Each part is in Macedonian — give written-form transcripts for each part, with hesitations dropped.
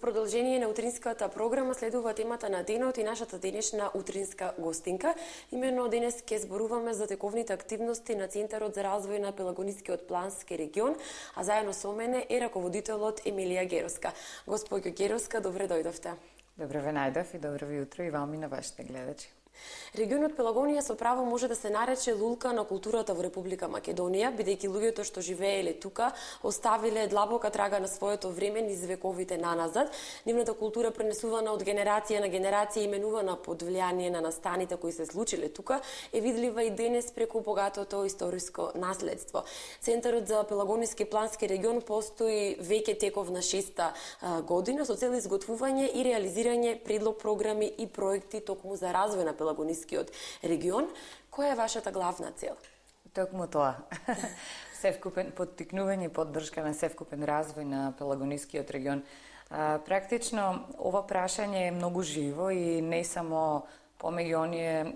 продолжение на утринската програма следува темата на денот и нашата денешна утринска гостинка. Именно денес ќе зборуваме за тековните активности на Центарот за развој на Пелагонискиот плански регион, а заедно со мене е раководителот Емилија Геровска. Господјо Геровска, добре дојдовте. Добре ве најдов и добро ви утро и вам и на вашите гледачи. Регионот Пелагонија со право може да се нарече лулка на културата во Република Македонија, бидејќи луѓето што живееле тука оставиле длабока трага на своето време низ вековите наназад. Нивната култура пренесувана од генерација на генерација, именувана под влијание на настаните кои се случиле тука, е видлива и денес преку богатото историско наследство. Центарот за Пелагониски плански регион постои веќе теков на 6-та година со цел изготвување и реализирање предлог програми и проекти токму за развој на Пелагонискиот регион. Која е вашата главна цел? Токму тоа. Севкупен поттикнување и поддршка на севкупен развој на Пелагонискиот регион. Практично ова прашање е многу живо и не само помеѓу оние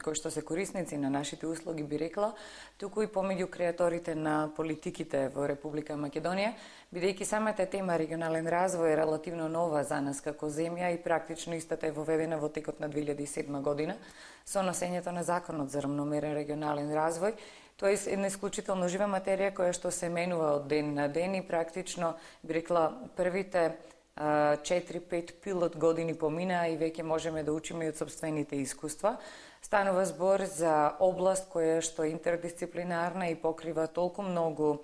кои што се корисници на нашите услуги, би рекла, туку и помеѓу креаторите на политиките во Република Македонија, бидејќи самата тема регионален развој е релативно нова за нас како земја и практично истата е воведена во текот на 2007 година со носењето на Законот за рамномерен регионален развој. Тоа е една исклучително жива материја која што се менува од ден на ден и практично, би рекла, првите 4-5 пилот години помина и веќе можеме да учиме и од собствените искуства. Станува збор за област која што е интердисциплинарна и покрива толку многу,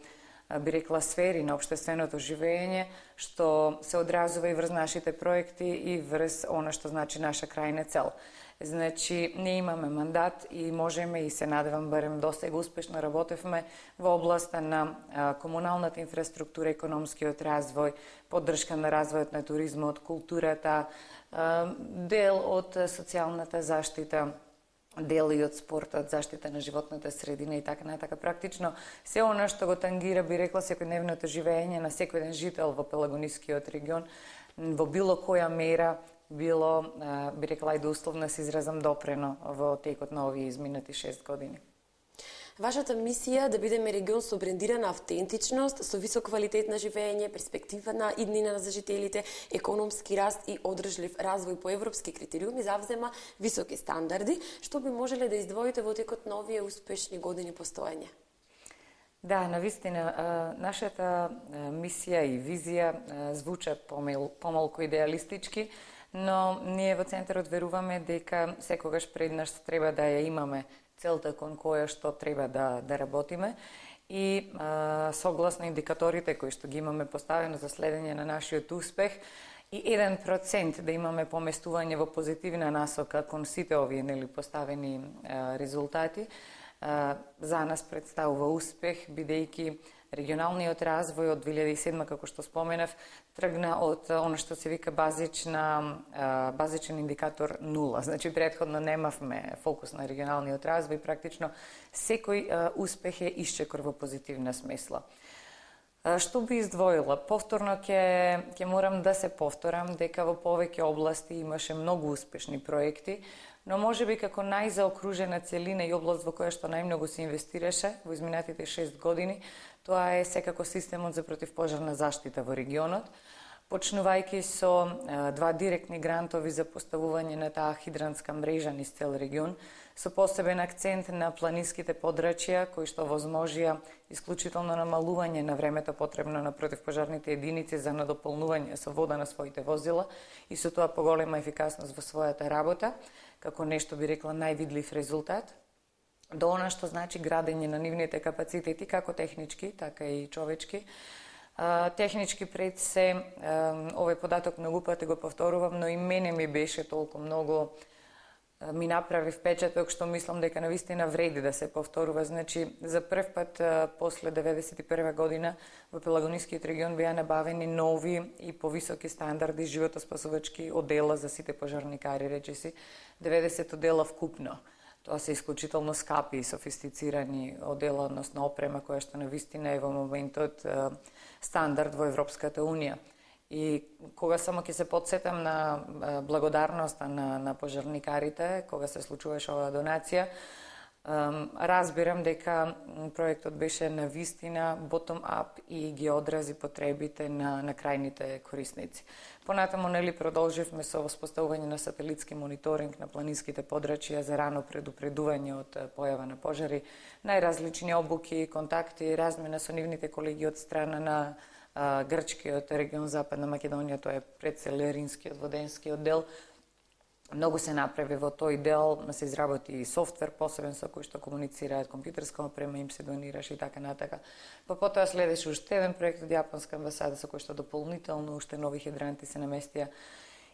би рекла, сфери на општественото живење, што се одразува и врз нашите проекти и врз она што значи наша крајна цел. Значи, не имаме мандат и можеме и се надевам барем досега успешно работевме во областа на комуналната инфраструктура, економскиот развој, поддршка на развојот на туризмот, културата, дел од социјалната заштита, дел и од спортот, заштита на животната средина и така натака. Практично се она што го тангира, би рекла, секојдневното живење на секој еден жител во Пелагонискиот регион, во било која мера било, би рекла, и да условно се изразам, допрено во текот на овие изминати 6 години. Вашата мисија да бидеме регион со брендирана автентичност, со висок квалитет на живење, перспектива на иднина за жителите, економски раст и одржлив развој по европски критериуми завзема високи стандарди. Што би можеле да издвоите во текот на овие успешни години постоење? Да, навистина, нашата мисија и визија звучат помалку идеалистички, но ние во Центарот веруваме дека секогаш пред нас треба да ја имаме целта кон која што треба да работиме и согласно индикаторите кои што ги имаме поставено за следење на нашиот успех и 1% да имаме поместување во позитивна насока кон сите овие поставени резултати, за нас представува успех, бидејќи регионалниот развој од 2007, како што споменав, тргна од она што се вика базичен индикатор 0. Значи, претходно немавме фокус на регионалниот развој, практично секој успех е исчекор во позитивна смисла. Што би издвоила? Повторно ќе морам да се повторам дека во повеќе области имаше многу успешни проекти, но може би како најзаокружена целина и област во која што најмногу се инвестираше во изминатите 6 години, тоа е секако системот за противпожарна заштита во регионот, почнувајќи со 2 директни грантови за поставување на таа хидрантска мрежа низ цел регион, со посебен акцент на планинските подрачја, кои што возможија исклучително намалување на времето потребно на противпожарните единици за надополнување со вода на своите возила и со тоа поголема ефикасност во својата работа, како нешто би рекла највидлив резултат, до она што значи градење на нивните капацитети, како технички, така и човечки. Технички пред се, овој податок многу пати го повторувам, но и мене ми беше толку многу, ми направи впечаток што мислам дека навистина вреди да се повторува. Значи, за прв пат после 1991 година во Пелагонискиот регион беа набавени нови и повисоки стандарди животоспасувачки одела за сите пожарникари, речиси 90 одела вкупно. Тоа се исклучително скапи и софистицирани одела, односно опрема која што навистина е во моментот стандард во Европската Унија. И кога само ќе се подсетам на благодарноста на пожарникарите, кога се случуваше оваа донација, Разбирам дека проектот беше на вистина bottom-up и ги одрази потребите на крајните корисници. Понатаму продолживме со воспоставување на сателитски мониторинг на планинските подрачја за рано предупредување од појава на пожари, најразлични обуки, контакти, размена со нивните колеги од страна на грчкиот регион Западна Македонија, тоа е предселеринскиот воденскиот дел. Многу се направи во тој дел, се изработи и софтвер посебен со кој што комуницираат, компјутерска опрема им се донираше и така натака. Потоа следеше уште еден проект од Јапонска амбасада со кој што дополнително уште нови хидранти се наместија.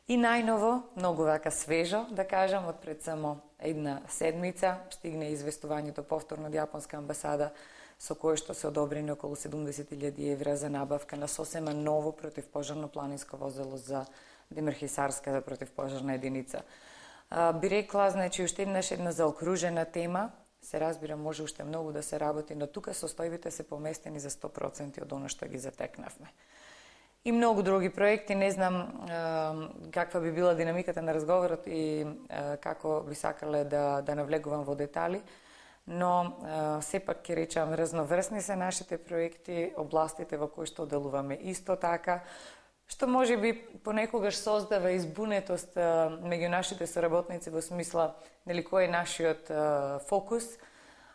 И најново, многу вака свежо, да кажам, од пред само една седмица, стигне известувањето повторно од Јапонска амбасада со кое што се одобрени околу 70.000 евра за набавка на сосема ново противпожарно планинско возило за Демирхисарска противпожарна единица. Би рекла, значи, уште една заокружена тема, се разбира, може уште многу да се работи, но тука состојбите се поместени за 100% од оно што ги затекнавме. И многу други проекти, не знам каква би била динамиката на разговорот и како би сакале да навлегувам во детали, но сепак ќе речам, разноврсни се нашите проекти, областите во кои што делуваме исто така, што може би понекогаш создава избунетост меѓу нашите соработници во смисла кој е нашиот фокус,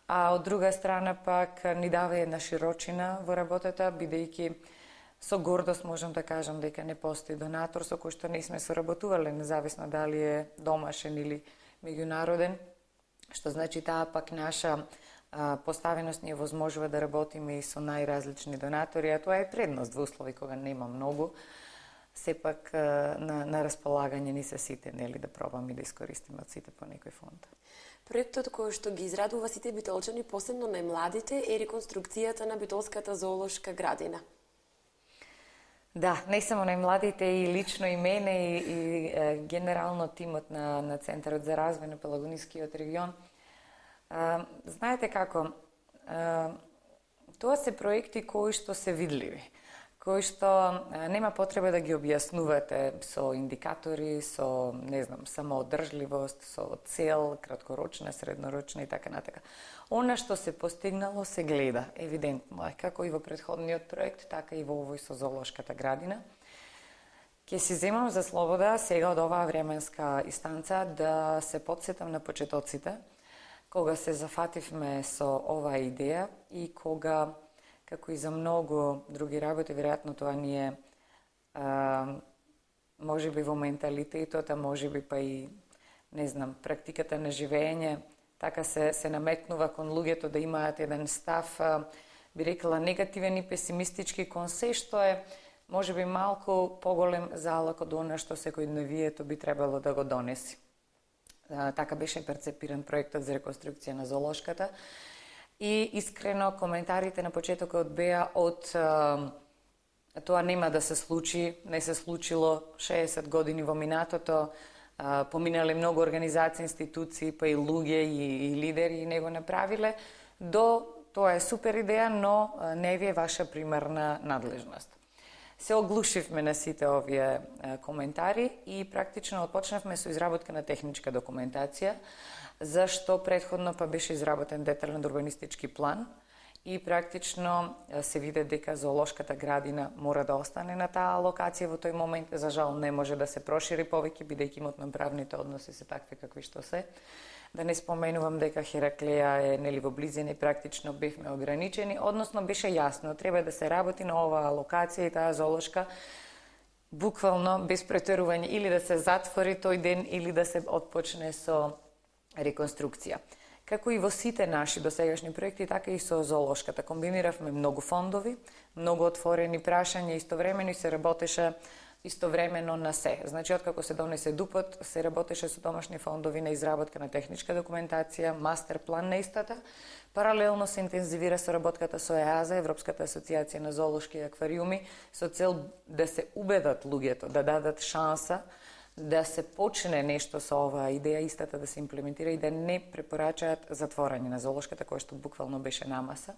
а од друга страна пак ни дава една широчина во работата, бидејќи со гордост можам да кажам дека не постои донатор со кој што не сме соработувале, независно дали е домашен или меѓународен, што значи таа пак наша поставеност ни возможува да работиме и со најразлични донатори, а тоа е предност во услови кога нема многу. Сепак на располагање ни се сите, да пробаме да искористиме од сите по некој фонд. Проектот кој што ги израдува сите битолчани, посебно најмладите, е реконструкцијата на битолската зоолошка градина. Да, не само најмладите, и лично и мене, и генерално тимот на Центарот за развој на Пелагонискиот регион. Знаете како, тоа се проекти кои што се видливи, кои што нема потреба да ги објаснувате со индикатори, со, не знам, самоодржливост, со цел, краткорочна, среднорочна и така натака. Она што се постигнало се гледа, евидентно е, како и во претходниот проект, така и во овој со зоолошката градина. Ќе си земам за слобода сега од оваа временска инстанца да се потсетам на почетоците, кога се зафативме со оваа идеја и кога, како и за многу други работи, веројатно тоа ни е може би во менталитетот, а може би па и, не знам, практиката на живење, така се наметнува кон луѓето да имаат еден став, би рекла, негативен и песимистички кон се што е, може би, малку поголем залог од она што секој дневието би требало да го донеси. Така беше перцепиран проектот за реконструкција на зоолошката. И искрено коментарите на почетокот беа од тоа нема да се случи, не се случило 60 години во минатото, поминале многу организации, институции, па и луѓе и лидери и не го направиле, до тоа е супер идеја, но не ви е ваша примарна надлежност. Се оглушивме на сите овие коментари и практично отпочнавме со изработка на техничка документација, зашто предходно па беше изработен детален урбанистички план и практично се виде дека зоолошката градина мора да остане на таа локација во тој момент. За жал не може да се прошири повеќе, бидејќи имотно-правните односи се такви какви што се. Да не споменувам дека Хераклеја е во близина и практично бевме ограничени, односно беше јасно, треба да се работи на оваа локација и таа зоолошка буквално без претерување или да се затвори тој ден или да се отпочне со реконструкција. Како и во сите наши досегашни проекти, така и со зоолошката. Комбиниравме многу фондови, многу отворени прашања, истовремено и се работеше истовремено на се. Значи, откако се донесе ДУПот, се работеше со домашни фондови на изработка на техничка документација, мастер план на истата. Паралелно се интензивира соработката со ЕАЗа, Европската асоциација на зоолошки аквариуми, со цел да се убедат луѓето, да дадат шанса да се почне нешто со оваа идеја, истата да се имплементира и да не препорачаат затворање на зоолошката, која што буквално беше намаса.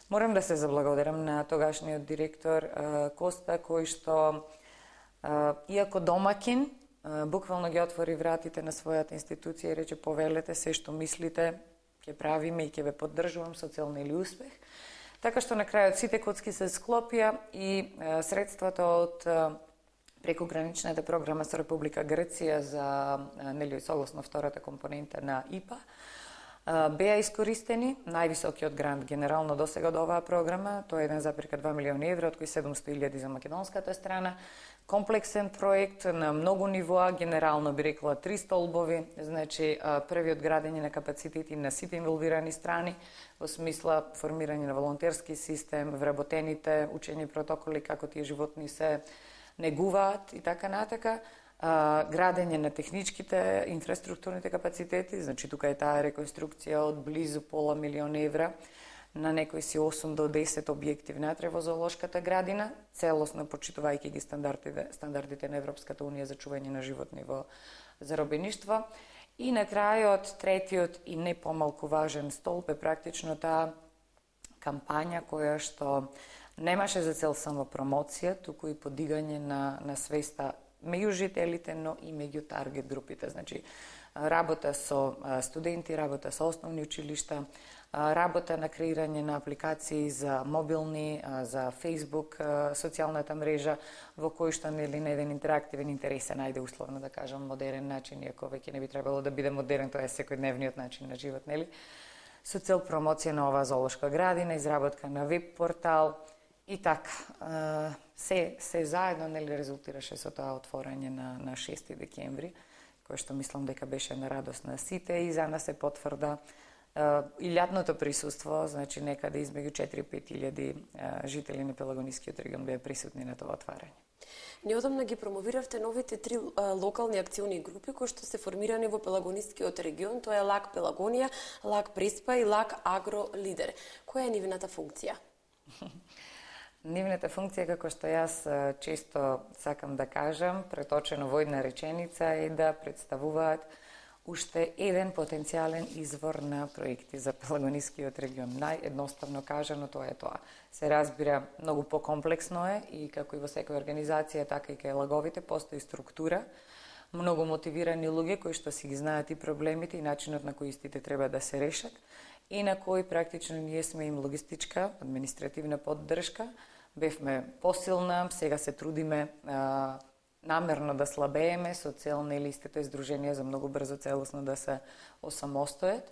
Морам да се заблагодарам на тогашниот директор Коста, кој што, иако домакин, буквално ги отвори вратите на својата институција и рече: повелете се што мислите, ќе правиме и ќе ве поддржувам со цел нели успех. Така што на крајот сите коцки се склопија и средствата од прекограничната програма со Република Грција за нели согласно втората компонента на ИПА беа искористени. Највисокиот грант генерално досега од оваа програма, тоа е 1,2 милиони евра, од кои 700.000 за македонската страна. Комплексен проект на многу нивоа, генерално би рекла 3 столбови, значи првиот градење на капацитети на сите инволвирани страни, во смисла формирање на волонтерски систем, вработените учени протоколи како тие животни се негуваат и така натака, градење на техничките, инфраструктурните капацитети, значи тука е таа реконструкција од близу пола милион евра на некои си 8 до 10 објекти внатре во зоолошката градина, целосно почитувајќи ги стандардите на Европската унија за чување на животни во заробеништво. И на крајот, третиот и не помалку важен столб е практично таа кампања која што немаше за цел само промоција, туку и подигање на свеста меѓу жителите, но и меѓу таргет групите. Значи, работа со студенти, работа со основни училишта, работа на креирање на апликации за мобилни, за Facebook, социјалната мрежа, во кој што нели на еден интерактивен, интересен, ајде условно да кажам, модерен начин, иако веќе не би требало да биде модерен, тоа е секојдневниот начин на живот, нели? Со цел промоција на оваа зоолошка градина, изработка на веб портал, и така, се заедно нели резултираше со тоа отворање на 6 декември, кој што мислам дека беше на радост на сите и за нас се потврда и лятното присуство, значи некаде измеѓу 4-5 жители на Пелагонискиот регион беа присутни на тоа отварање. Неодамна ги промовиравте новите 3 локални акциони групи кои што се формирани во Пелагонискиот регион, тоа е ЛАК Пелагонија, ЛАК Преспа и ЛАК Агро Лидер. Која е нивната функција? Нивната функција, како што јас често сакам да кажам, преточено во една реченица, е да представуваат уште еден потенцијален извор на проекти за Пелагонискиот регион. Наједноставно кажано тоа е тоа. Се разбира, многу покомплексно е и како и во секоја организација, така и кај лаговите постои структура, многу мотивирани луѓе кои што си ги знаат и проблемите и начинот на кои истите треба да се решат и на кои практично ние сме им логистичка, административна поддршка. Бевме посилна, сега се трудиме намерно да слабееме со цел нели истите издруженија за многу брзо целосно да се осамостојат.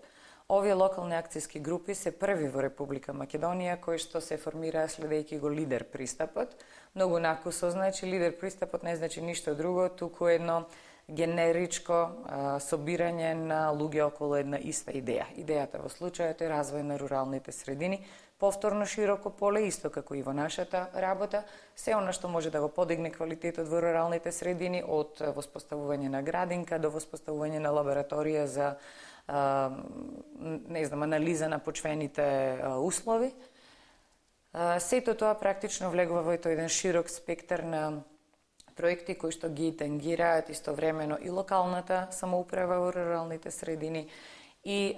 Овие локални акцијски групи се први во Република Македонија кои што се формираа следејќи го лидер пристапот. Многу накусо, значи лидер пристапот не значи ништо друго, туку едно генеричко собирање на луѓе околу една иста идеја. Идејата во случајот е развој на руралните средини, повторно широко поле, исто како и во нашата работа, се она што може да го подигне квалитетот во руралните средини, од воспоставување на градинка до воспоставување на лабораторија за анализа на почвените услови. Сето тоа практично влегува во еден широк спектар на проекти кои што ги тангираат истовремено и локалната самоуправа во руралните средини, и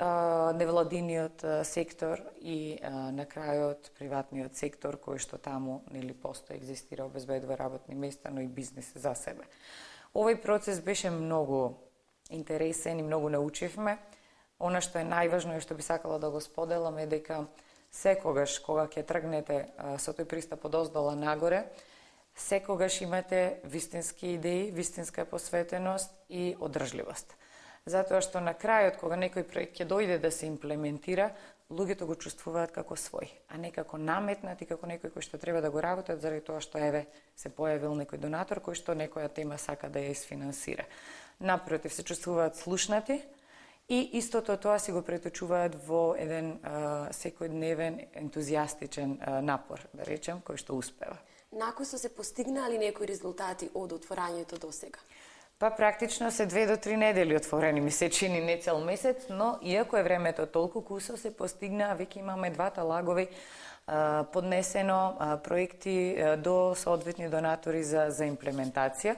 невладиниот сектор и на крајот приватниот сектор кој што таму нели постои, екзистира, обезбедува работни места, но и бизнес за себе. Овој процес беше многу интересен и многу научивме. Она што е најважно и што би сакала да го споделам е дека секогаш кога ќе тргнете со тој пристап од оздола нагоре, секогаш имате вистински идеи, вистинска посветеност и одржливост. Затоа што на крајот, кога некој проект ќе дојде да се имплементира, луѓето го чувствуваат како свој, а не како наметнат и како некој кој што треба да го работат заради тоа што се појавил некој донатор кој што некоја тема сака да ја isfinansira. Напротив, се чувствуваат слушнати и истото тоа си го преточуваат во еден секојдневен ентузијастичен напор, да речем, кој што успева. Накусо се постигнали некои резултати од отворањето досега? Па практично се 2 до 3 недели отворени, ми се чини не цел месец, но иако е времето толку кусо се постигна, веќе имаме 2 лагови поднесено проекти до соодветни донатори за имплементација.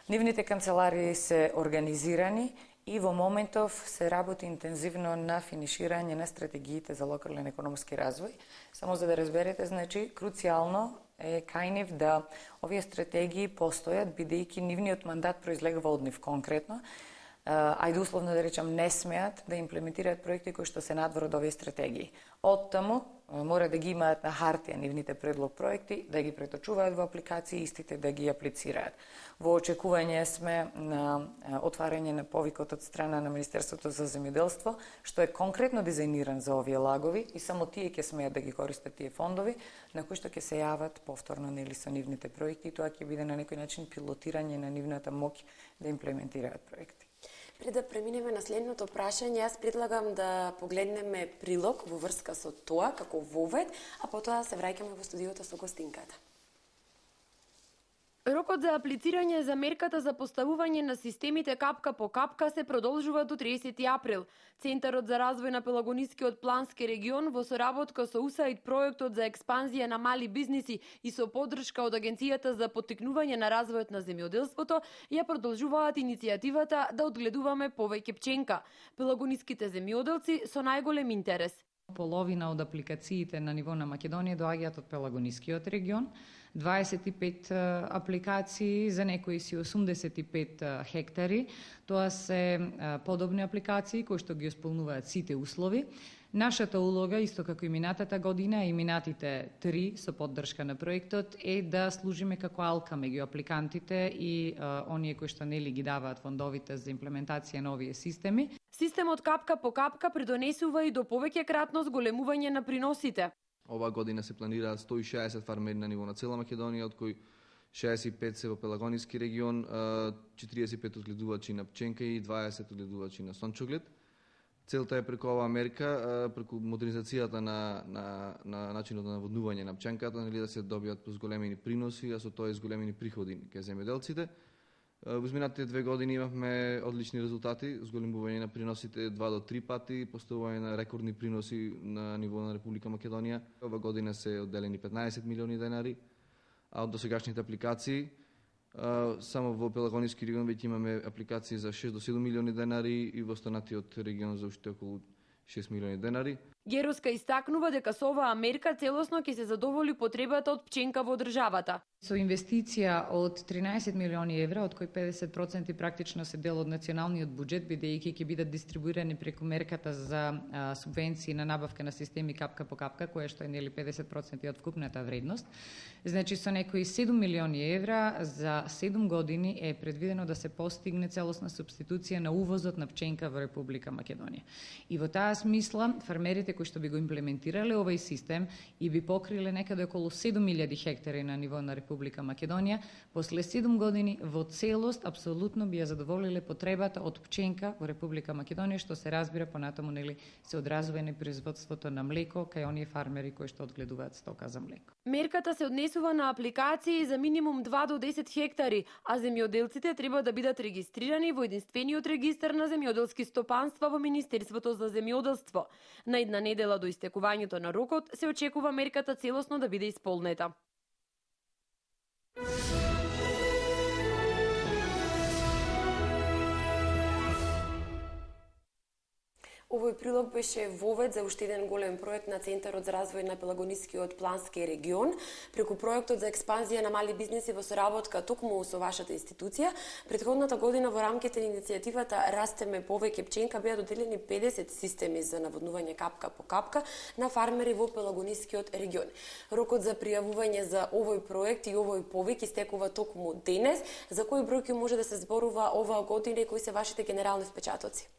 Нивните канцеларии се организирани и во моментов се работи интензивно на финиширање на стратегиите за локален економски развој. Само за да разберете, значи, круцијално е кај нив да овие стратегии постојат, бидејќи нивниот мандат произлегува од нив конкретно, ајде условно да речам, не смеат да имплементираат проекти кои што се надвор од овие стратегии. Од таму мора да ги имаат на хартија нивните предлог проекти, да ги преточуваат во апликации, истите да ги аплицираат. Во очекување сме на отварање на повикот од страна на Министерството за земјоделство, што е конкретно дизајниран за овие лагови и само тие ќе смеат да ги користат тие фондови, на кои што ќе се јават повторно нели со нивните проекти и тоа ќе биде на некој начин пилотирање на нивната моќ да имплементираат проекти. Пред да преминеме на следното прашање, јас предлагам да погледнеме прилог во врска со тоа, како вовед, а потоа се враќаме во студиото со гостинката. Рокот за аплицирање за мерката за поставување на системите капка по капка се продолжува до 30 април. Центарот за развој на Пелагонискиот плански регион во соработка со USAID проектот за експанзија на мали бизниси и со поддршка од Агенцијата за поттикнување на развојот на земјоделството ја продолжуваат иницијативата да одгледуваме повеќе пченка. Пелагониските земјоделци со најголем интерес. Половина од апликациите на ниво на Македонија доаѓаат од Пелагонискиот регион, 25 апликации, за некои си 85 хектари. Тоа се подобни апликации кои што ги исполнуваат сите услови. Нашата улога, исто како и минатата година и минатите 3 со поддршка на проектот, е да служиме како алка меѓу апликантите и оние кои што нели ги даваат фондовите за имплементација на овие системи. Системот капка по капка придонесува и до повеќе кратно зголемување на приносите. Оваа година се планираат 160 фармери на ниво на цела Македонија, од кои 65 се во Пелагониски регион, 45 одгледувачи на пченка и 20 одгледувачи на сончоглед. Целта е преку оваа мерка, преку модернизацијата на начинот на наводнување на пченката, да се добијат зголемени приноси, а со тоа и зголемени приходи кај земјоделците. Во изминатите 2 години имавме одлични резултати, зголемување на приносите 2 до 3 пати, поставување на рекордни приноси на ниво на Република Македонија. Ова година се одделени 15 милиони денари, а од досегашните апликации само во Пелагониски регион веќе имаме апликации за 6 до 7 милиони денари и во останатиот регион за уште околу 6 милиони денари. Геруска истакнува дека со оваа мерка целосно ќе се задоволи потребата од пченка во државата. Со инвестиција од 13 милиони евра, од кои 50% практично се дел од националниот буџет, бидејќи ќе бидат дистрибуирани преку мерката за субвенции на набавка на системи капка по капка, која што е нели 50% од вкупната вредност. Значи со некои 7 милиони евра за 7 години е предвидено да се постигне целосна субституција на увозот на пченка во Република Македонија. И во таа смисла фармерите кои што би го имплементирале овој систем и би покриле некаде околу 7000 хектари на ниво на Република Македонија, после 7 години во целост апсолутно би ја задоволиле потребата од пченка во Република Македонија, што се разбира понатаму нели се одразува на производството на млеко кај оние фармери кои што одгледуваат стока за млеко. Мерката се однесува на апликации за минимум 2 до 10 хектари, а земјоделците треба да бидат регистрирани во единствениот регистар на земјоделски стопанства во Министерството за земјоделство. На една недела до истекувањето на рокот се очекува мерката целосно да биде исполнета. Овој прилог беше вовед за уште еден голем проект на Центарот за развој на Пелагонискиот плански регион. Преку проектот за експанзија на мали бизнеси во соработка токму со вашата институција, претходната година во рамките на иницијативата Растеме повеќе пченка беа доделени 50 системи за наводнување капка по капка на фармери во Пелагонискиот регион. Рокот за пријавување за овој проект и овој повик истекува токму денес. За кои бројки може да се зборува оваа година и кои се вашите генерални впечатоци?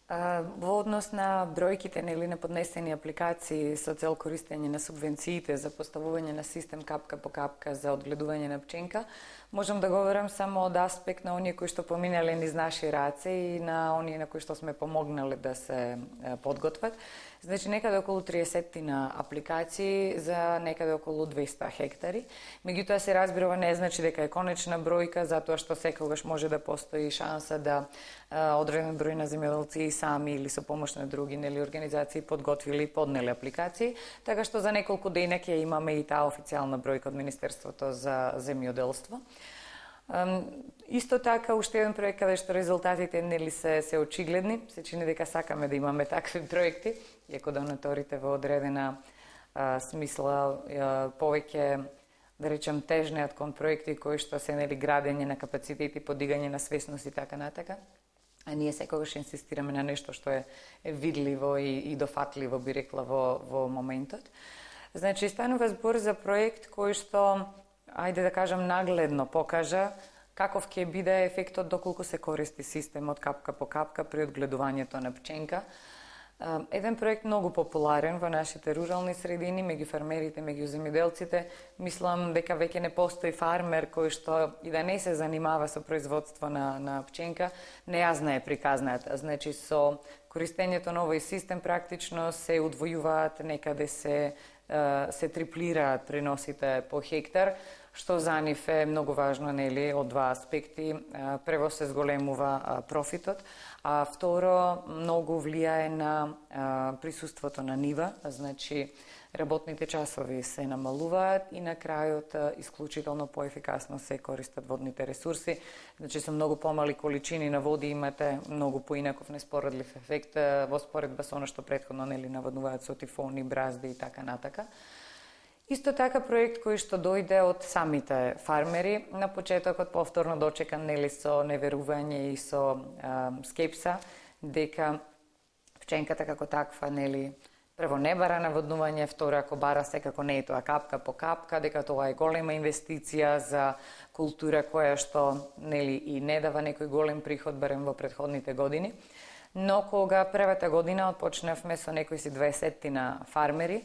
Во однос на бројките нели на поднесени апликации со цел користење на субвенциите за поставување на систем капка по капка за одгледување на пченка, можам да говорам само од аспект на оние кои што поминале низ наши раце и на оние на кои што сме помогнале да се подготват. Значи некаде околу 30 на апликации за некаде околу 200 хектари. Меѓутоа се разбира, ова не значи дека е конечна бројка, затоа што секогаш може да постои шанса да одреден број на земјоделци сами или со помош на други нели организации подготвили и поднеле апликации, така што за неколку дена ќе имаме и таа официјална бројка од Министерството за земјоделство. Исто така, уште еден проект каде што резултатите нели се очигледни, се чини дека сакаме да имаме такви проекти, иако донаторите во одредена смисла повеќе да речем, тежнеат кон проекти кои што се градење на капацитети, подигање на свесност и така натака. А ние секогаш инсистираме на нешто што е видливо и дофатливо, би рекла, во моментот. Значи, станува збор за проект кој што, ајде да кажам, нагледно покажа каков ќе биде ефектот доколку се користи системот капка по капка при одгледувањето на пченка. Еден проект многу популарен во нашите рурални средини, меѓу фермерите, меѓу земјоделците. Мислам дека веќе не постои фармер кој што и да не се занимава со производство на пченка, не ја знае приказната. Значи, со користењето на овој систем практично се удвојуваат, некаде се триплираат приносите по хектар, што за нив е многу важно, нели, од два аспекти. Прво се зголемува профитот, а второ многу влијае на присуството на нива, значи работните часови се намалуваат и на крајот исклучително поефикасно се користат водните ресурси. Значи со многу помали количини на води имате многу поинаков неспоредлив ефект во споредба со она што претходно, нели, наводнуваат со тифони, бразди и така натака. Исто така проект кој што дојде од самите фармери, на почетокот повторно дочекан, нели, со неверување и со скепса, дека пченката како таква, нели, прво не бара наводнување, второ ако бара секако не е тоа капка по капка, дека тоа е голема инвестиција за култура која што, нели, и не дава некој голем приход барем во претходните години. Но кога првата година отпочнавме со некои си 20 фармери,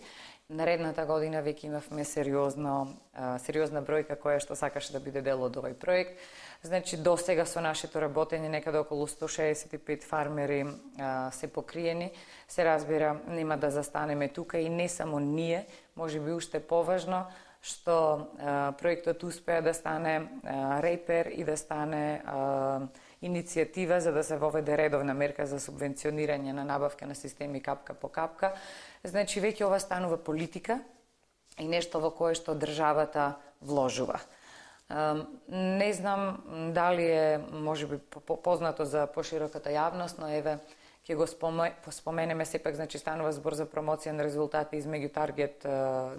наредната година веќе имавме сериозна бројка која што сакаше да биде дел од овој проект. Значи, до сега со нашето работење некаде околу 165 фармери се покриени. Се разбира, нема да застанеме тука и не само ние, може би уште поважно, што проектот успеа да стане репер и да стане иницијатива за да се воведе редовна мерка за субвенционирање на набавка на системи капка по капка. Значи, веќе ова станува политика и нешто во кое што државата вложува. Не знам дали е, може би, познато за пошироката јавност, но еве, ќе го споменеме сепак, значи станува збор за промоција на резултати измеѓу таргет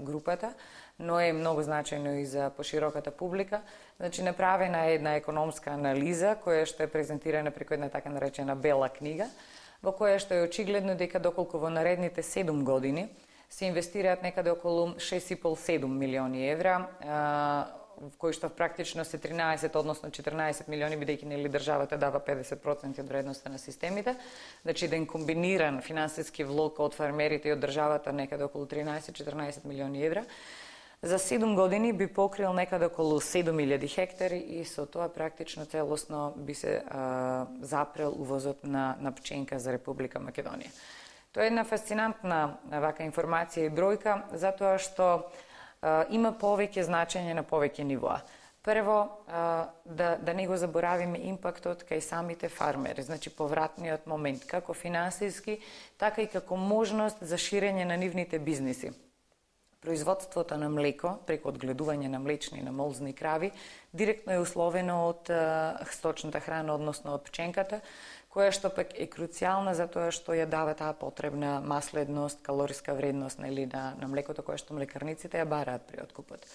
групата, но е многу значајно и за пошироката публика. Значи, направена е една економска анализа, која што е презентирана преку една така наречена бела книга, во која што е очигледно дека доколку во наредните 7 години се инвестираат некаде околу 6,5-7 милиони евра, кои што практично се 13, односно 14 милиони, бидејќи, нели, државата дава 50% од вредноста на системите. Значи, еден комбиниран финансиски влог од фармерите и од државата некаде околу 13-14 милиони евра. За 7 години би покрил некаде околу 7.000 хектари и со тоа практично целосно би се запрел увозот на пченка за Република Македонија. Тоа е една фасцинантна вака информација и бројка, затоа што има повеќе значење на повеќе нивоа. Прво, да не го заборавиме импактот кај самите фармери, значи повратниот момент, како финансиски, така и како можност за ширење на нивните бизниси. Производството на млеко, преку одгледување на млечни и на молзни крави, директно е условено од сточната храна, односно од пченката, која што пак е круцијална затоа што ја дава таа потребна маследност, калориска вредност, нели, на млекото која што млекарниците ја бараат при откупот.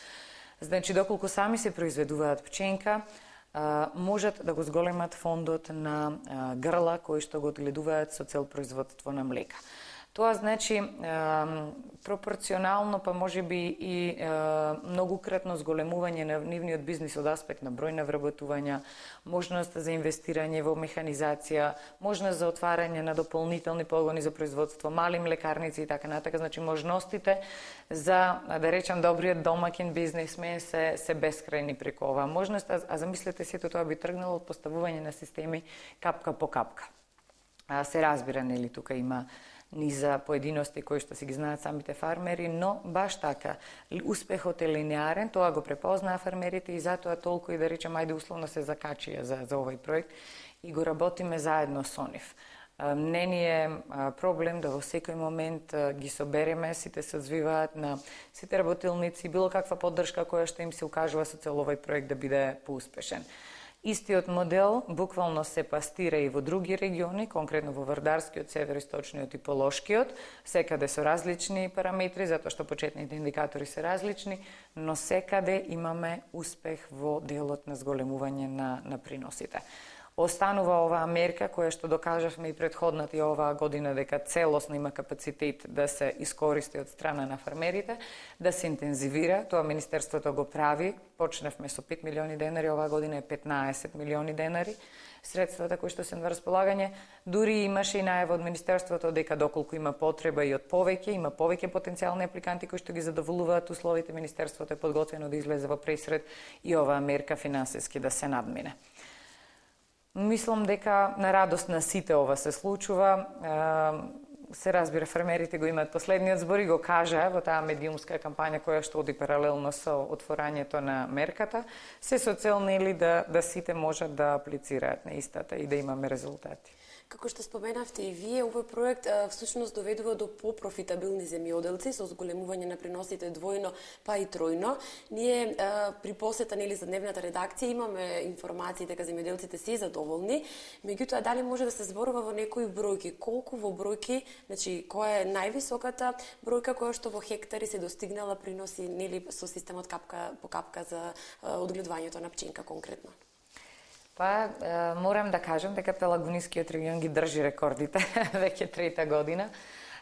Значи, доколку сами се произведуваат пченка, можат да го зголемат фондот на грла кои што го одгледуваат со цел производство на млека. Тоа значи пропорционално, па може би и многукратно зголемување на нивниот бизнис од аспект на број на вработувања, можност за инвестирање во механизација, можност за отварање на дополнителни погони за производство, мали млекарници и така натака. Значи, можностите за, да речам, добриот домаќин бизнисмен се бескрајни преку оваа можност, а замислете сето тоа би тргнало од поставување на системи капка по капка. Се разбира, нели, тука има низа поединости кои што си ги знаат самите фармери, но баш така, успехот е линеарен, тоа го препознаа фармерите и затоа толку и да речем, ајде условно се закачија за овој проект и го работиме заедно со нив. Не ни е проблем да во секој момент ги собереме, сите се озвиваат на сите работилници, било каква поддршка која што им се укажува со цел овој проект да биде поуспешен. Истиот модел буквално се пастира и во други региони, конкретно во Вардарскиот, североисточниот и Полошкиот. Секаде со различни параметри, затоа што почетните индикатори се различни, но секаде имаме успех во делот на зголемување на приносите. Останува оваа мерка која што докажавме и претходната и оваа година дека целосно има капацитет да се искористи од страна на фермерите, да се интензивира. Тоа Министерството го прави. Почнавме со 5 милиони денари, оваа година е 15 милиони денари. Средствата кои што се на располагање, дури имаше и најава од Министерството дека доколку има потреба и од повеќе, има повеќе потенцијални апликанти кои што ги задоволуваат условите, Министерството е подготвено да излезе во пресред и оваа мерка финансиски да се надмине. Мислам дека на радост на сите ова се случува. Се разбира, фермерите го имаат последниот збор и го кажа во таа медиумска кампања која што оди паралелно со отворањето на мерката, се со цел да сите можат да аплицираат на истата и да имаме резултати. Како што споменавте и вие, овој проект всушност доведува до попрофитабилни земјоделци со зголемување на приносите двојно па и тројно. Ние при посета за дневната редакција имаме информации дека земјоделците се задоволни, меѓутоа дали може да се зборува во некои бројки, колку во бројки, значи која е највисоката бројка која што во хектари се достигнала приноси со системот капка по капка за одгледувањето на пченка конкретно? Па, морам да кажам дека Пелагонискиот регион ги држи рекордите веќе трета година.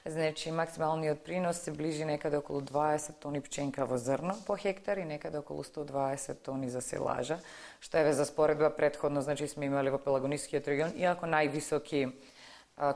Значи, максималниот принос се ближи некаде околу 20 тони пченка во зрно по хектар и некаде околу 120 тони за силажа, што еве за споредба претходно, значи сме имали во Пелагонискиот регион, иако највисоки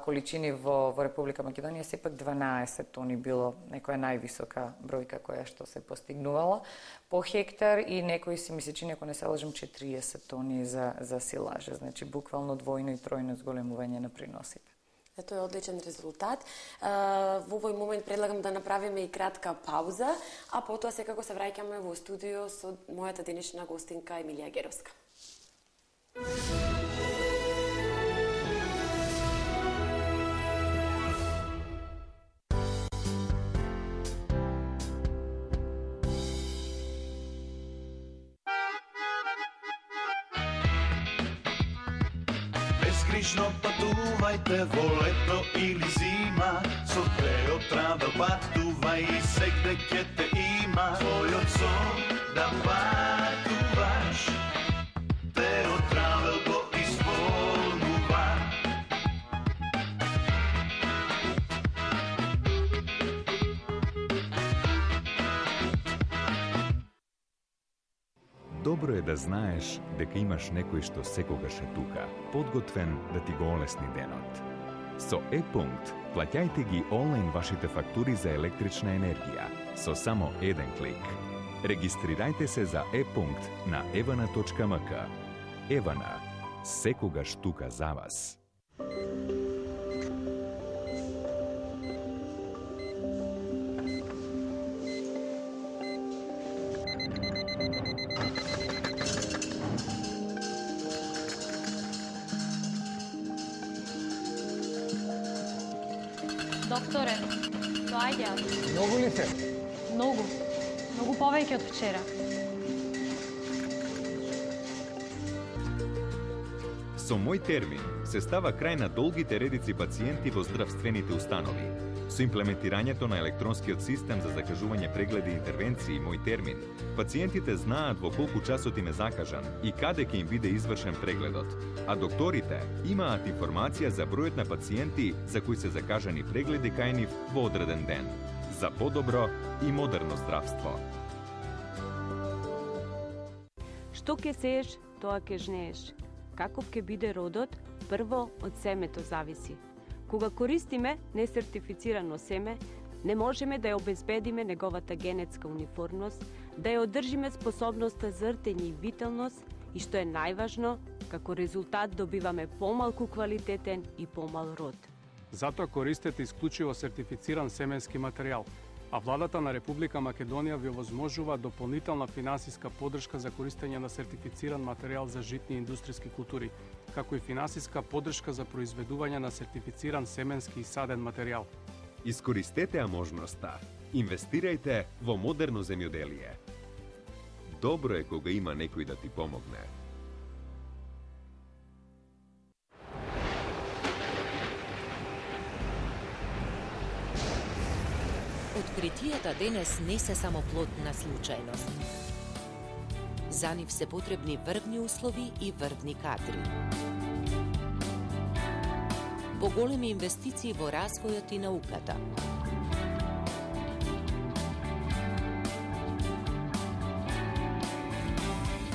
количини во Република Македонија, сепак 12 тони било некоја највисока бројка која што се постигнувала по хектар и некои си ми се чини, ако не се лажам, 40 тони за силаже, значи буквално двојно и тројно зголемување на приносите. Тоа е одличен резултат. Во овој момент предлагам да направиме и кратка пауза, а потоа секако се враќаме во студио со мојата денешна гостинка Емилија Геровска. Безгрижно патувајте во лето или зима, со Тео Травел патувај и сегде ќе те има. Твојот сон да патуваш, Тео Травел го исполнува. Добро е да знаеш дека имаш некој што секогаш е тука, подготвен да ти го олесни денот. Со E-Punkt плаќајте ги онлайн вашите фактури за електрична енергија со само еден клик. Регистрирајте се за E-Punkt на evana.mk. Евана, секогаш тука за вас. Докторе, доаѓаат. Многу ли се? Многу. Многу повеќе од вчера. Со мој термин се става крај на долгите редици пациенти во здравствените установи. Со имплементирањето на електронскиот систем за закажување прегледи и интервенции Мој термин, пациентите знаат во колку часот им е закажан и каде ќе им биде извршен прегледот, а докторите имаат информација за бројот на пациенти за кои се закажани прегледи кај нив во одреден ден. За подобро и модерно здравство. Што ќе сееш, тоа ќе жнееш. Каков ќе биде родот, прво од семето зависи. Кога користиме несертифицирано семе, не можеме да ја обезбедиме неговата генетска униформност, да ја одржиме способноста за ртење и виталност и што е најважно, како резултат добиваме помалку квалитетен и помал род. Затоа користете исклучиво сертифициран семенски материјал, а владата на Република Македонија ви овозможува дополнителна финансиска поддршка за користење на сертифициран материјал за житни и индустријски култури, како и финансиска поддршка за произведување на сертифициран семенски и саден материјал. Искористете ја можноста. Инвестирајте во модерно земјоделие. Добро е кога има некој да ти помогне. Откритијата денес не се само плод на случајност. За нив се потребни врвни услови и врвни кадри. Поголеми инвестиции во развојот и науката.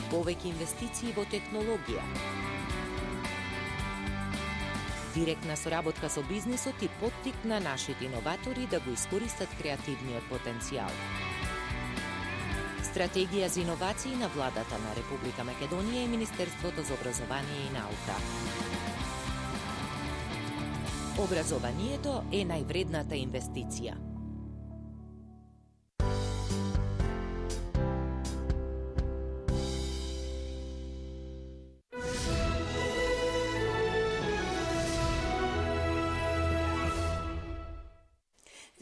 Повеќе инвестиции во технологија. Директна соработка со бизнисот и поттик на нашите иноватори да го искористат креативниот потенцијал. Стратегија за иновации на владата на Република Македонија и Министерството за образование и наука. Образованието е највредната инвестиција.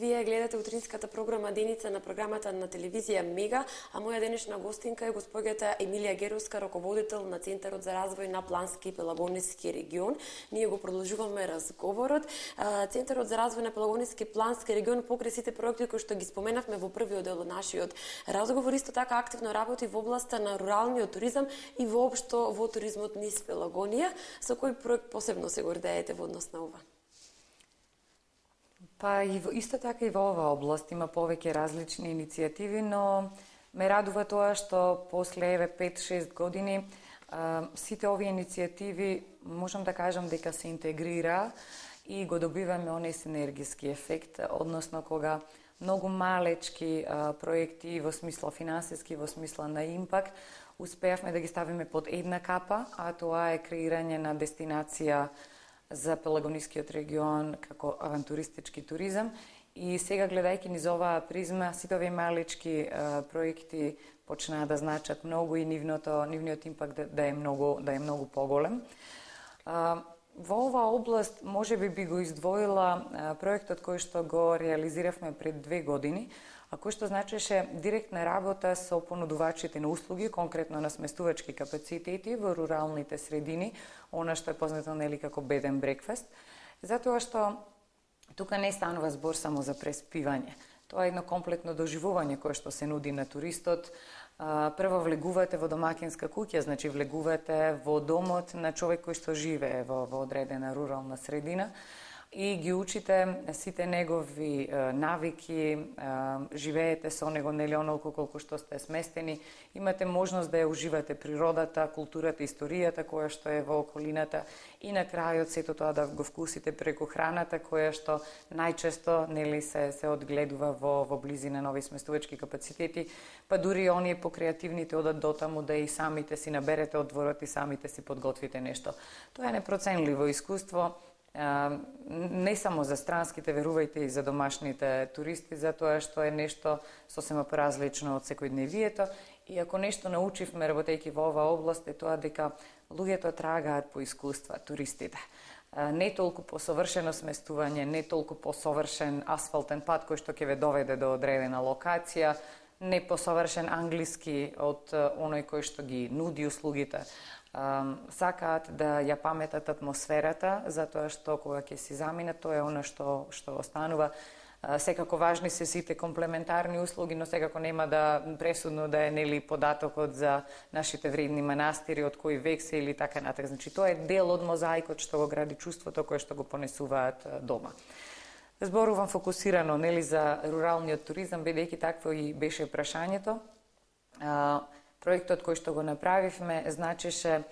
Вие гледате утринската програма Деница на програмата на телевизија Мега, а моја денешна гостинка е госпоѓата Емилија Геровска, раководител на Центарот за развој на Плански и Пелагонески регион. Ние го продолжуваме разговорот. Центарот за развој на Пелагонески и Плански регион покрај сите проекти кои што ги споменавме во првиот дел од нашиот разговор, исто така активно работи во областа на руралниот туризам и воопшто во туризмот низ Пелагонија. Со кој проект посебно се гордеете во однос на ова? Па исто така и во оваа област има повеќе различни иницијативи, но ме радува тоа што после 5-6 години сите овие иницијативи можам да кажам дека се интегрира и го добиваме оној синергиски ефект, односно кога многу малечки проекти во смисла финансиски, во смисла на импакт, успеавме да ги ставиме под една капа, а тоа е креирање на дестинација за Пелагонискиот регион како авантуристички туризам. И сега, гледајќи низ оваа призма, сите овие малечки проекти почнаа да значат многу и нивниот импакт да е многу поголем. Во оваа област можеби би го издвоила проектот кој што го реализиравме пред 2 години, а кој што значеше директна работа со понудувачите на услуги, конкретно на сместувачки капацитети во руралните средини, она што е познато нели како bed and breakfast, затоа што тука не станува збор само за преспивање. Тоа е едно комплетно доживување кое што се нуди на туристот. Прво влегувате во домакинска куќа, значи влегувате во домот на човек кој што живее во одредена рурална средина и ги учите сите негови навики, живеете со него нели онолку колку што сте сместени, имате можност да ја уживате природата, културата, историјата која што е во околината и на крајот сето тоа да го вкусите преку храната која што најчесто нели се одгледува во близина на овие сместувачки капацитети, па дури оние покреативните одат дотаму да и самите си наберете од дворот и самите си подготвите нешто. Тоа е непроценливо искуство. Не само за странските, верувајте, и за домашните туристи, затоа што е нешто сосема поразлично од секојдневието. И ако нешто научивме работејќи во оваа област е тоа дека луѓето трагаат по искуства, туристите. Не толку по совршено сместување, не толку по совршен асфалтен пат кој што ќе ве доведе до одредена локација, не по совршен англиски од оној кој што ги нуди услугите. Сакаат да ја паметат атмосферата, затоа што кога ќе си заминат, тоа е она што останува. Секако важни се сите комплементарни услуги, но секако нема да пресудно да е нели податокот за нашите вредни манастири, од кој век се или така натаму. Значи тоа е дел од мозаикот што го гради чувството кое што го понесуваат дома. Зборувам фокусирано нели за руралниот туризам, бидејќи такво и беше прашањето. Проектот кој што го направивме значеше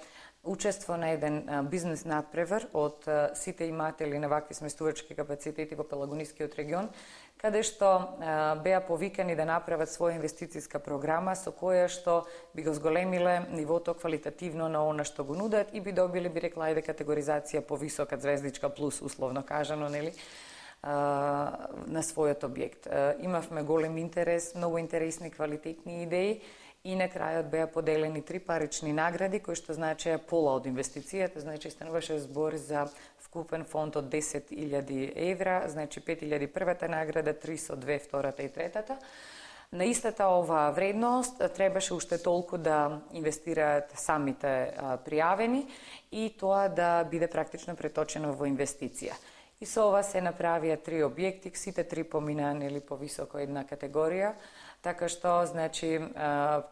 учество на еден бизнес надпревар од сите иматели на вакви сместувачки капацитети во Пелагонискиот регион, каде што беа повикани да направат своја инвестициска програма со која што би го зголемиле нивото квалитативно на она што го нудат и би добиле, би рекла, ајде категоризација повисока, звездичка плюс, условно кажано, нели, на својот објект. Имавме голем интерес, многу интересни, квалитетни идеи, и на крајот беа поделени 3 парични награди, кои што значеа пола од инвестицијата, значи стануваше збор за вкупен фонд од 10.000 евра, значи 5.000 првата награда, 3 со 2 втората и третата. На истата оваа вредност требаше уште толку да инвестираат самите пријавени и тоа да биде практично преточено во инвестиција. И со ова се направија 3 објекти, сите 3 поминаа нели повисоко една категорија, така што значи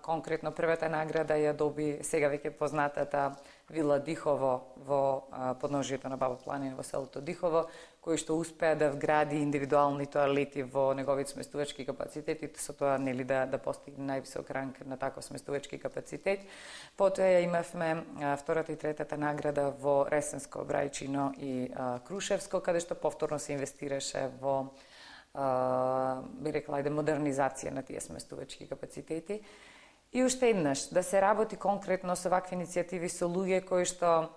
конкретно првата награда ја доби сега веќе познатата Вила Дихово во подножието на Баба Планина во селото Дихово, кој што успеа да вгради индивидуални тоалети во неговите сместувачки капацитети, со тоа нели да постигне највисок ранг на таков сместувачки капацитет. Потоа ја имавме втората и третата награда во Ресенско, Брајчино и Крушевско, каде што повторно се инвестираше во би рекла модернизација на тие сместувачки капацитети. И уште еднаш, да се работи конкретно со вакви иницијативи со луѓе кои што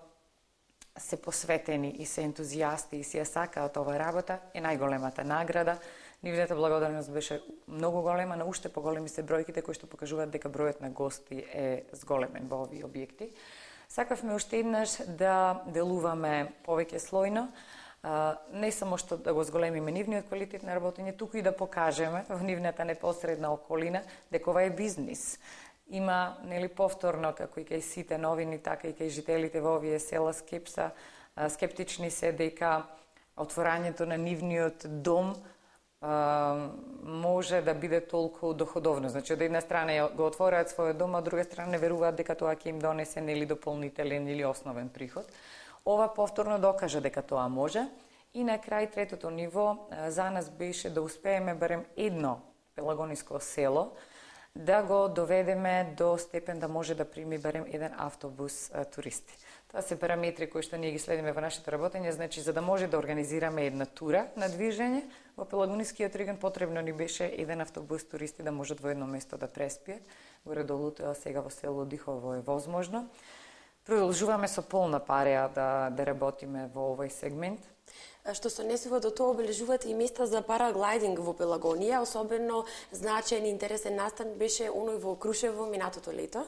се посветени и се ентузијасти и си ја сакаат оваа работа, е најголемата награда. Нивната благодарност беше многу голема, но уште поголеми се бројките кои што покажуваат дека бројот на гости е зголемен во овие објекти. Сакавме уште еднаш да делуваме повеќе слојно, не само што да го зголемиме нивниот квалитет на работење, туку и да покажеме во нивната непосредна околина дека ова е бизнис. Има нели повторно, како и кај сите новини, така и кај жителите во овие села скептични се дека отворањето на нивниот дом може да биде толку доходовно. Значи, од една страна го отвораат својот дом, а од друга страна не веруваат дека тоа ќе им донесе нели дополнителен или основен приход. Ова повторно докажа дека тоа може. И на крај третото ниво за нас беше да успееме барем едно пелагониско село да го доведеме до степен да може да прими барем еден автобус туристи. Тоа се параметри кои што ние ги следиме во нашето работење, значи за да може да организираме една тура на движење во Пелагонискиот регион потребно ни беше еден автобус туристи да можат во едно место да преспиат. Горе-долу тоа сега во село Дихово е возможно. Продолжуваме со полна пареа да работиме во овој сегмент. Што се однесува до тоа, обележувате и места за параглайдинг во Пелагонија, особено значаен и интересен настан беше оној во Крушево минатото лето.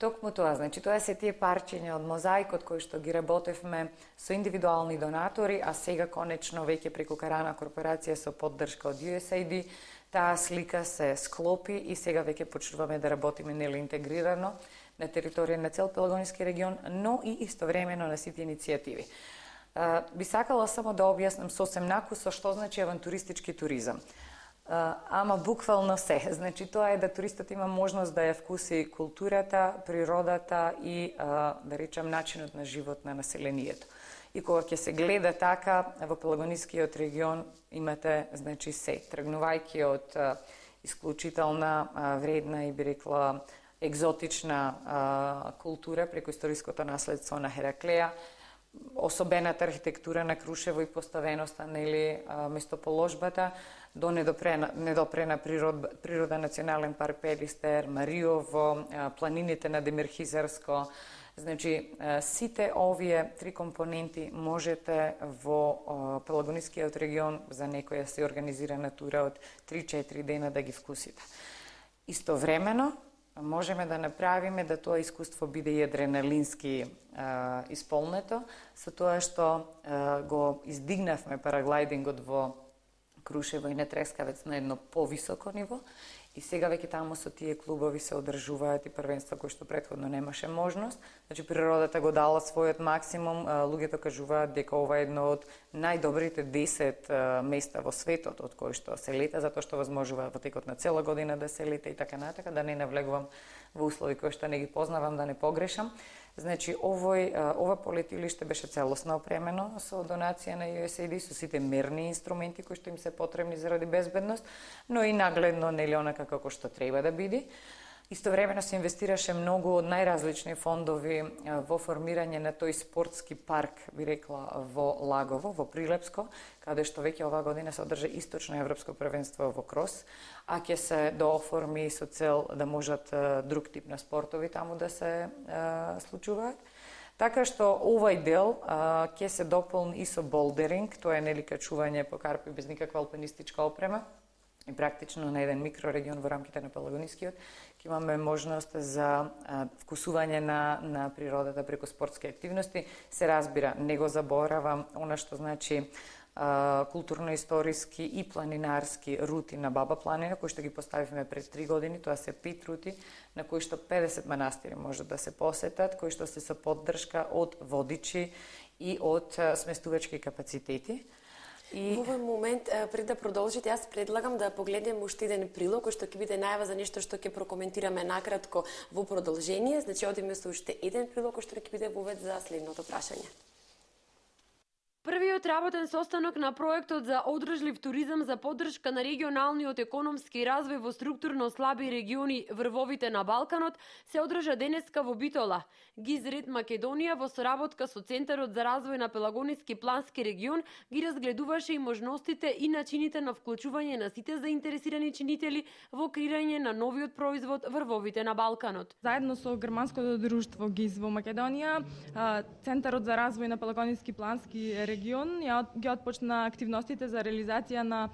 Токму тоа, значи тоа се тие парчиња од мозаикот кои што ги работевме со индивидуални донатори, а сега конечно веќе преку Карана корпорација со поддршка од USAID, таа слика се склопи и сега веќе почнуваме да работиме нели интегрирано на територија на цел Пелагониски регион, но и истовремено на сите иницијативи. Би сакала само да објаснам сосем накусо што значи авантуристички туризам. Ама буквално се. Значи тоа е да туристот има можност да ја вкуси културата, природата и да речем начинот на живот на населението. И кога ќе се гледа така во Пелагонискиот регион имате значи се, тргнувајќи од исклучителна вредна и би рекла екзотична култура преку историското наследство на Хераклеја, особената архитектура на Крушево и поставеноста нели местоположбата до недопрена природа национален парк Пелистер, Мариово, планините на Демирхизарско. Значи сите овие три компоненти можете во Пелагонискиот регион за некоја се организирана тура од 3-4 дена да ги вкусите. Истовремено можеме да направиме да тоа искуство биде и адреналински исполнето, со тоа што го издигнавме параглайдингот во Крушево и на Трескавец на едно повисоко ниво и сега веќе таму со тие клубови се одржуваат и првенства кои што претходно немаше можност. Значи природата го дала својот максимум, луѓето кажуваат дека ова е едно од најдобрите 10 места во светот од кои што се лета, затоа што возможува во текот на цела година да се лета и така натака, да не навлегувам во услови кои што не ги познавам, да не погрешам. Значи, ова полетилиште беше целосно опремено со донација на USAID, со сите мерни инструменти кои што им се потребни заради безбедност, но и нагледно нели онака како што треба да биде. Истовремено се инвестираше многу од најразлични фондови во формирање на тој спортски парк, би рекла, во Лагово, во Прилепско, каде што веќе оваа година се одржа источно европско првенство во крос, а ќе се дооформи со цел да можат друг тип на спортови таму да се случуваат. Така што овој дел ќе се дополни и со болдеринг, тоа е нели качување по карпи без никаква алпинистичка опрема. И практично на еден микрорегион во рамките на Пелагонискиот ќе имаме можност за вкусување на природата преку спортски активности. Се разбира, не го заборавам она што значи културно-историски и планинарски рути на Баба Планина, кои што ги поставивме пред 3 години. Тоа се 5 рути, на кои што 50 манастири можат да се посетат, кои што се со поддршка од водичи и од сместувачки капацитети. Во овој момент, пред да продолжите, јас предлагам да погледнем уште еден прилог, кој што ќе биде најава за нешто што ќе прокоментираме накратко во продолжение. Значи, одиме со уште еден прилог, кој што ќе биде вовед за следното прашање. Првиот работен состанок на проектот за одржлив туризам за поддршка на регионалниот економски развој во структурно слаби региони врвовите на Балканот се одржа денеска во Битола. ГИЗ Ред Македонија во соработка со Центарот за развој на Пелагониски плански регион ги разгледуваше и можностите и начините на вклучување на сите заинтересирани чинители во креирање на новиот производ врвовите на Балканот. Заедно со германското друштво ГИЗ во Македонија, Центарот за развој на Пелагониски плански регион ги отпочна активностите за реализација на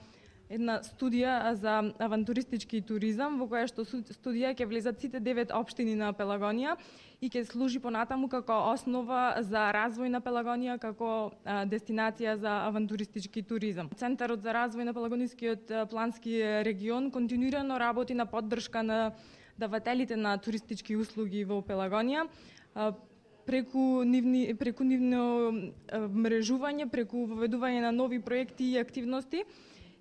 една студија за авантуристички туризам, во која што студија ќе влезат сите 9 општини на Пелагонија и ќе служи понатаму како основа за развој на Пелагонија како дестинација за авантуристички туризам. Центарот за развој на Пелагонискиот плански регион континуирано работи на поддршка на давателите на туристички услуги во Пелагонија, преку нивно мрежување, преку воведување на нови проекти и активности,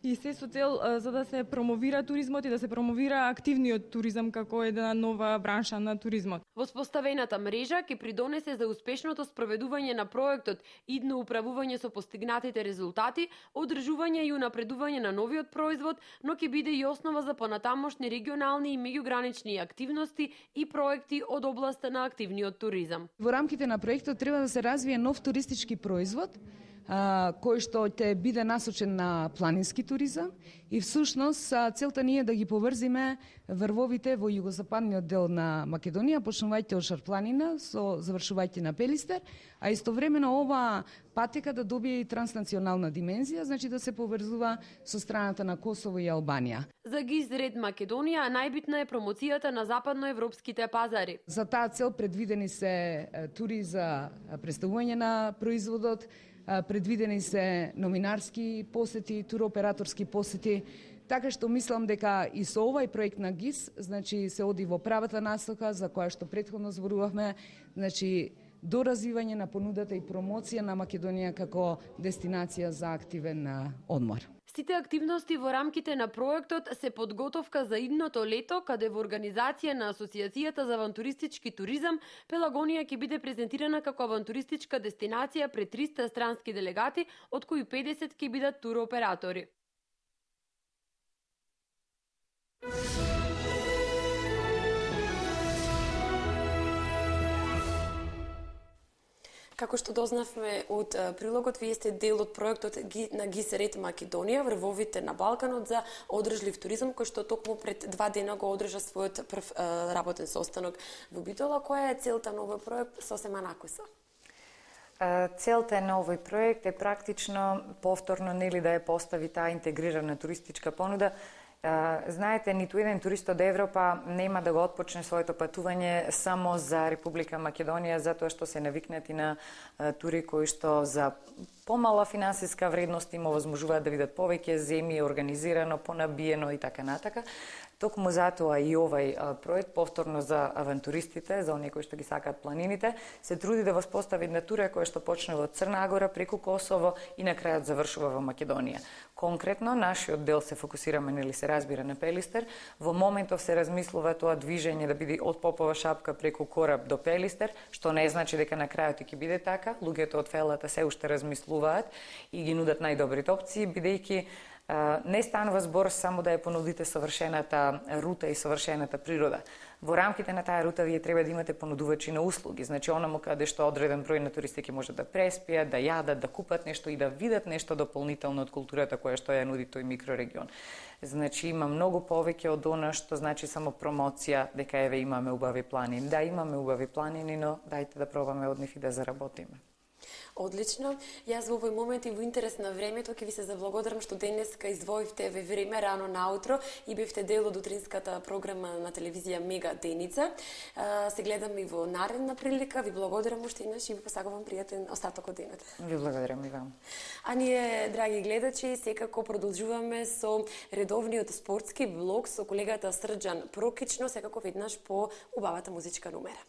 и се со цел за да се промовира туризмот и да се промовира активниот туризам како една нова бранша на туризмот. Воспоставената мрежа ќе придонесе за успешното спроведување на проектот, идно управување со постигнатите резултати, одржување и унапредување на новиот производ, но ќе биде и основа за понатамошни регионални и меѓугранични активности и проекти од областа на активниот туризам. Во рамките на проектот треба да се развие нов туристички производ, кој што ќе биде насочен на планински туризам и всушност целта ни е да ги поврзиме врвовите во југозападниот дел на Македонија, почнувајќи од Шарпланина, завршувајќи на Пелистер, а истовремено ова патека да добие и транснационална димензија, значи да се поврзува со страната на Косово и Албанија. За ГИЗ Ред Македонија најбитна е промоцијата на западноевропските пазари. За таа цел предвидени се тури за представување на производот, предвидени се номинарски посети, туроператорски посети, така што мислам дека и со овај проект на ГИЗ, значи се оди во правата насока за која што претходно зборувавме, значи до развивање на понудата и промоција на Македонија како дестинација за активен одмор. Сите активности во рамките на проектот се подготовка за идното лето, каде во организација на Асоциацијата за авантуристички туризам, Пелагонија ќе биде презентирана како авантуристичка дестинација пред 300 странски делегати, од кои 50 ќе бидат туроператори. Како што дознавме од прилогот, вие сте дел од проектот на ГИЗ Ред Македонија, врвовите на Балканот за одржлив туризам, кој што токму пред 2 дена го одржа својот прв работен состанок во Битола. Која е целта на овој проект сосема накуса? Целта на овој проект е практично повторно нели да ја постави таа интегрирана туристичка понуда. Знаете, ниту еден турист од Европа нема да го отпочне своето патување само за Република Македонија, затоа што се навикнати на тури кои што за помала финансиска вредност им овозможуваат да видат повеќе земји, организирано, понабиено и така натака. Токму затоа и овај проект, повторно за авантуристите, за оние кои што ги сакаат планините, се труди да воспостави една тура која што почнува од Црна Гора преку Косово и на крајот завршува во Македонија. Конкретно, нашиот дел се фокусираме, нели се разбира, на Пелистер. Во моментов се размислува тоа движење да биде од Попова шапка преку кораб до Пелистер, што не значи дека на крајот ќе биде така. Луѓето од Фелата се уште размислуваат и ги нудат најдобрите опции, бидејќи не станува збор само да ја понудите совршената рута и совршената природа. Во рамките на таа рута вие треба да имате понудувачи на услуги, значи онаму каде што одреден број на туристи ќе може да преспијат, да јадат, да купат нешто и да видат нешто дополнително од културата која што ја нуди тој микрорегион. Значи има многу повеќе од она што значи само промоција дека еве имаме убави планини. Да, имаме убави планини, но дајте да пробаме од нив и да заработиме. Одлично. Јас во овој момент и во интерес на времето ќе ви се заблагодарам што денеска издвоивте време рано наутро и бевте дел од утринската програма на телевизија Мега Деница. Се гледам и во наредна прилика. Ви благодарам уште еднаш и ви посакувам пријатен остаток од денот. Ви благодарам и вам. А ние, драги гледачи, секако продолжуваме со редовниот спортски влог со колегата Срđan Прокич, но секако веднаш по убавата музичка номера.